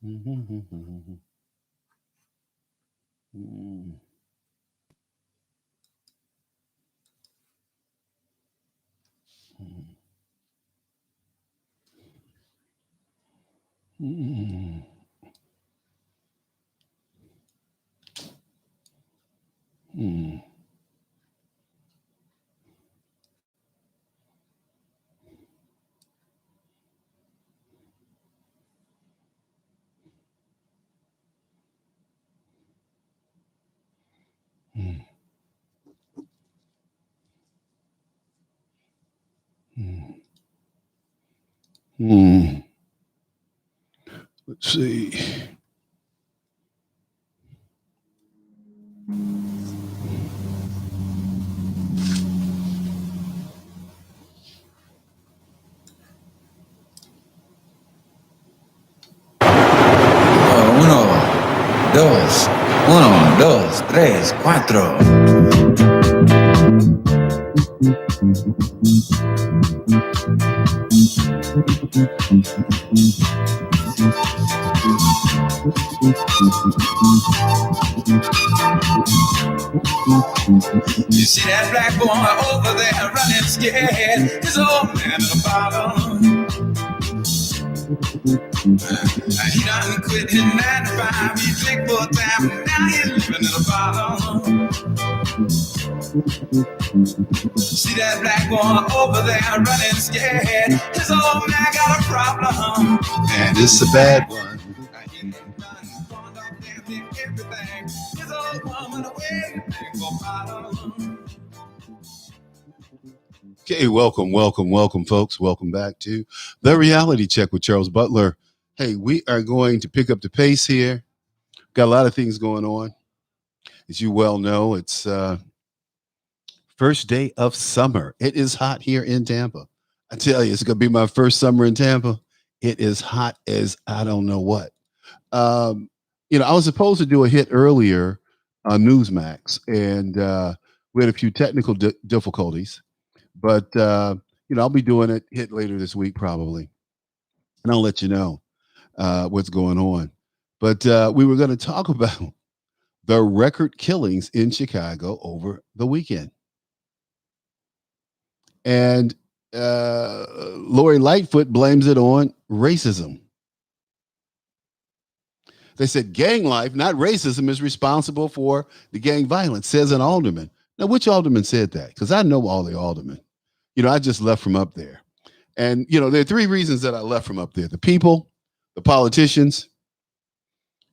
Mm. Mm. Mm. Mm. Mm. Mm. Let's see. Uno, dos, uno, dos, tres, cuatro. You see that black boy over there running scared? His old man in a bottle. He done quit his 9 to 5. He drink full time. Now he's living in a bottle. See that black boy over there running scared? His old man got a problem. Man, this is a bad one. Okay, welcome, folks. Welcome back to The Reality Check with Charles Butler. Hey, we are going to pick up the pace here. Got a lot of things going on. As you well know, it's first day of summer. It is hot here in Tampa. I tell you, it's going to be my first summer in Tampa. It is hot as I don't know what. I was supposed to do a hit earlier on Newsmax, and we had a few technical difficulties. But I'll be doing a hit later this week probably, and I'll let you know what's going on. But we were going to talk about the record killings in Chicago over the weekend, and Lori Lightfoot blames it on racism. They said gang life, not racism, is responsible for the gang violence, says an alderman. Now, which alderman said that? Because I know all the aldermen. I just left from up there. And, there are three reasons that I left from up there: the people, the politicians,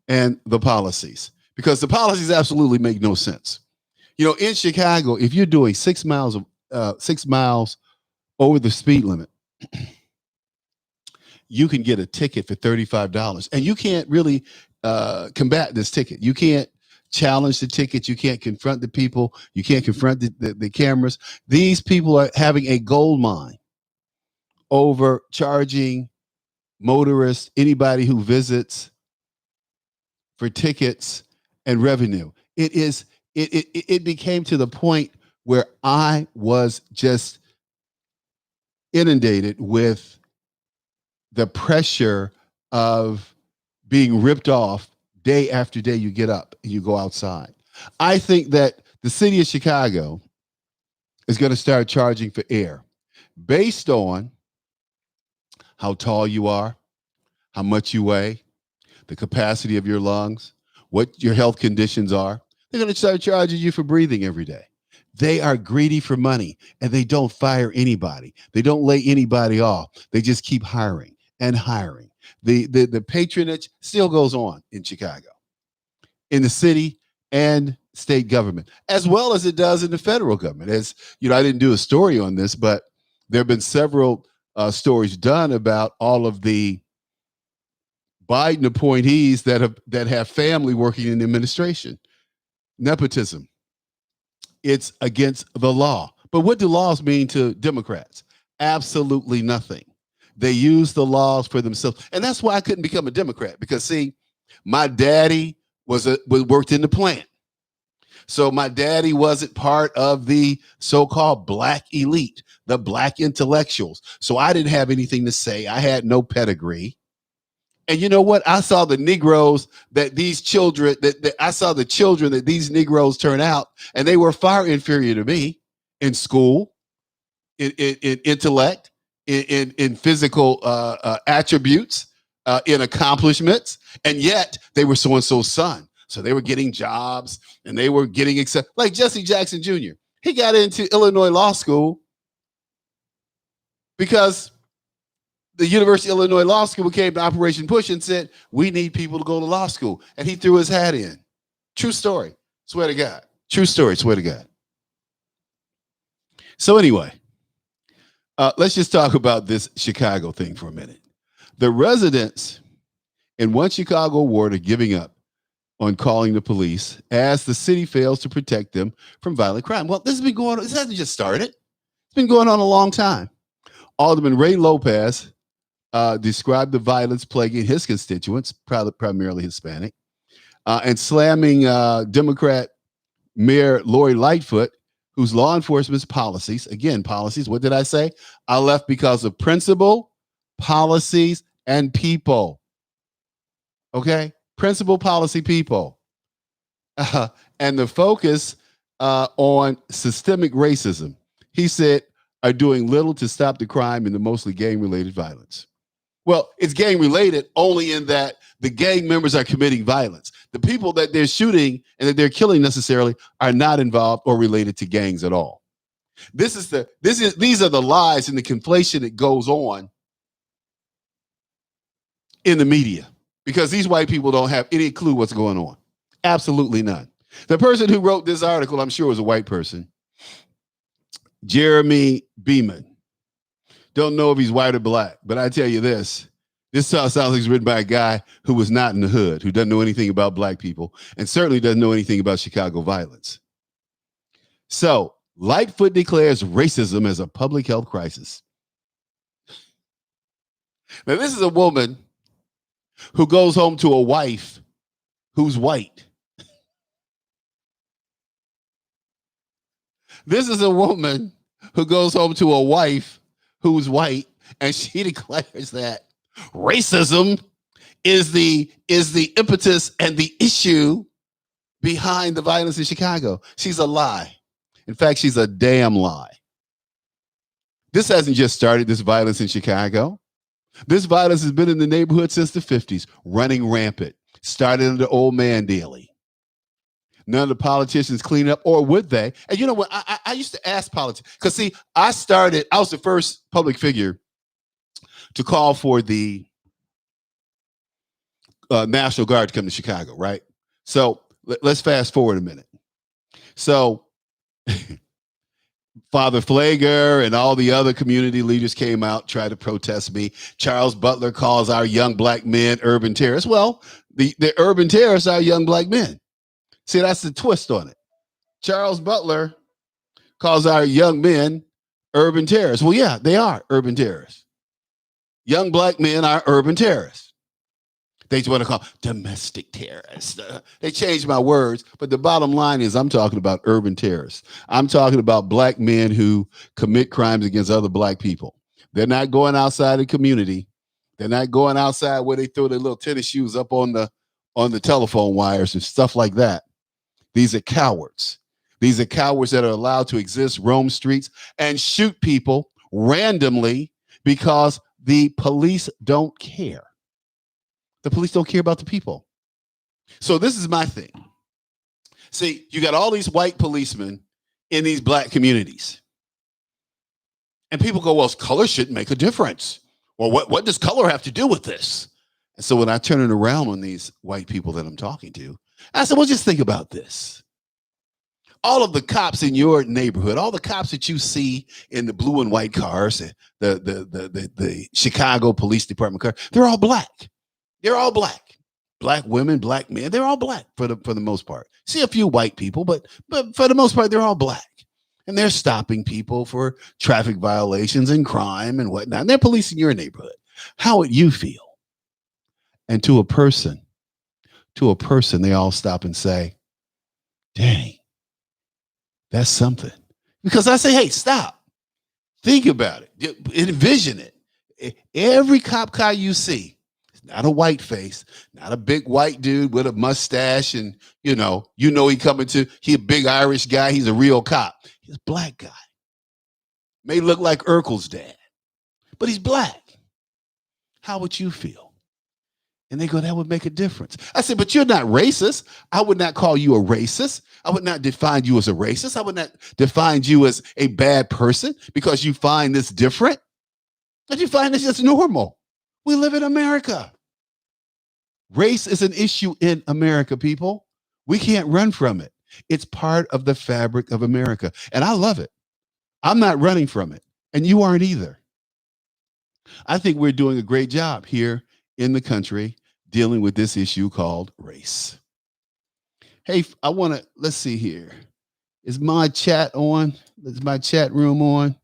and the policies. Because the policies absolutely make no sense. In Chicago, if you're doing 6 miles over the speed limit, you can get a ticket for $35. And you can't really combat this ticket. You can't challenge the ticket. You can't confront the people. You can't confront the cameras. These people are having a gold mine over charging motorists, anybody who visits, for tickets and revenue. It became to the point where I was just inundated with the pressure of being ripped off day after day. You get up and you go outside. I think that the city of Chicago is going to start charging for air based on how tall you are, how much you weigh, the capacity of your lungs, what your health conditions are. They're going to start charging you for breathing every day. They are greedy for money, and they don't fire anybody. They don't lay anybody off. They just keep hiring and hiring. The patronage still goes on in Chicago, in the city and state government, as well as it does in the federal government. As I didn't do a story on this, but there have been several stories done about all of the Biden appointees that have family working in the administration. Nepotism. It's against the law. But what do laws mean to Democrats? Absolutely nothing. They use the laws for themselves. And that's why I couldn't become a Democrat, because see, my daddy worked in the plant. So my daddy wasn't part of the so-called black elite, the black intellectuals. So I didn't have anything to say. I had no pedigree. And you know what? I saw the Negroes that these children, that I saw the children that these Negroes turn out, and they were far inferior to me in school, in intellect, in physical attributes, in accomplishments, and yet they were so and so's son. So they were getting jobs and they were getting like Jesse Jackson Jr. He got into Illinois Law School because the University of Illinois Law School came to Operation Push and said, we need people to go to law school. And he threw his hat in. True story. Swear to God. True story. Swear to God. So anyway, let's just talk about this Chicago thing for a minute. The residents in one Chicago ward are giving up on calling the police as the city fails to protect them from violent crime. Well, this has been going on. This hasn't just started. It's been going on a long time. Alderman Ray Lopez described the violence plaguing his constituents, primarily Hispanic, and slamming Democrat Mayor Lori Lightfoot, whose law enforcement policies, again, policies, what did I say? I left because of principle, policies, and people. Okay? Principle, policy, people. And the focus on systemic racism, he said, are doing little to stop the crime and the mostly gang-related violence. Well, it's gang-related only in that the gang members are committing violence. The people that they're shooting and that they're killing necessarily are not involved or related to gangs at all. These are the lies and the conflation that goes on in the media because these white people don't have any clue what's going on. Absolutely none. The person who wrote this article, I'm sure, was a white person. Jeremy Beeman. Don't know if he's white or black, but I tell you this sounds like it's written by a guy who was not in the hood, who doesn't know anything about black people, and certainly doesn't know anything about Chicago violence. So, Lightfoot declares racism as a public health crisis. Now, this is a woman who goes home to a wife who's white. This is a woman who goes home to a wife who's white, and she declares that racism is the impetus and the issue behind the violence in Chicago. She's a lie. In fact, she's a damn lie. This hasn't just started, this violence in Chicago. This violence has been in the neighborhood since the 50s, running rampant. Started under Old Man Daly. None of the politicians clean up, or would they? And you know what? I used to ask politicians, because see, I was the first public figure to call for the National Guard to come to Chicago, right? So let's fast forward a minute. So Father Flager and all the other community leaders came out, tried to protest me. Charles Butler calls our young black men urban terrorists. Well, the urban terrorists are young black men. See, that's the twist on it. Charles Butler calls our young men urban terrorists. Well, yeah, they are urban terrorists. Young black men are urban terrorists. They just want to call domestic terrorists. They changed my words, but the bottom line is I'm talking about urban terrorists. I'm talking about black men who commit crimes against other black people. They're not going outside the community. They're not going outside where they throw their little tennis shoes up on the telephone wires and stuff like that. These are cowards. These are cowards that are allowed to exist, roam streets, and shoot people randomly because the police don't care. The police don't care about the people. So this is my thing. See, you got all these white policemen in these black communities. And people go, well, color shouldn't make a difference. Well, what does color have to do with this? And so when I turn it around on these white people that I'm talking to, I said, well, just think about this. All of the cops in your neighborhood, all the cops that you see in the blue and white cars, the Chicago Police Department car, they're all black. They're all black. Black women, black men, they're all black for the most part. See a few white people, but for the most part, they're all black. And they're stopping people for traffic violations and crime and whatnot. And they're policing your neighborhood. How would you feel? And to a person, they all stop and say, dang, that's something. Because I say, hey, stop. Think about it. Envision it. Every cop car you see, not a white face, not a big white dude with a mustache, and he a big Irish guy. He's a real cop. He's a black guy. May look like Urkel's dad, but he's black. How would you feel? And they go, that would make a difference. I said, but you're not racist. I would not call you a racist. I would not define you as a racist. I would not define you as a bad person because you find this different. And you find this just normal. We live in America. Race is an issue in America, people. We can't run from it. It's part of the fabric of America. And I love it. I'm not running from it. And you aren't either. I think we're doing a great job here in the country dealing with this issue called race. Hey, let's see here. Is my chat on? Is my chat room on?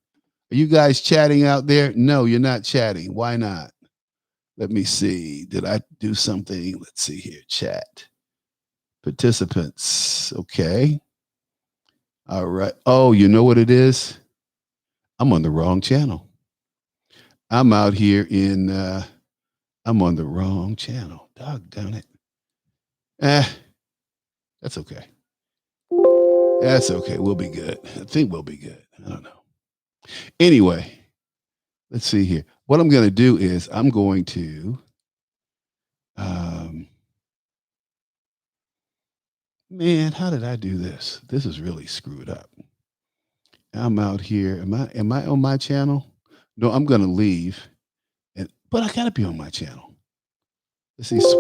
Are you guys chatting out there? No, you're not chatting. Why not? Let me see. Did I do something? Let's see here. Chat. Participants. Okay. All right. Oh, you know what it is? I'm on the wrong channel. I'm out here I'm on the wrong channel. Doggone it. That's okay. That's okay. We'll be good. I think we'll be good. I don't know. Anyway, let's see here. What I'm going to do is I'm going to, man, how did I do this? This is really screwed up. I'm out here. Am I on my channel? No, I'm going to leave. But I got to be on my channel. Let's see, switch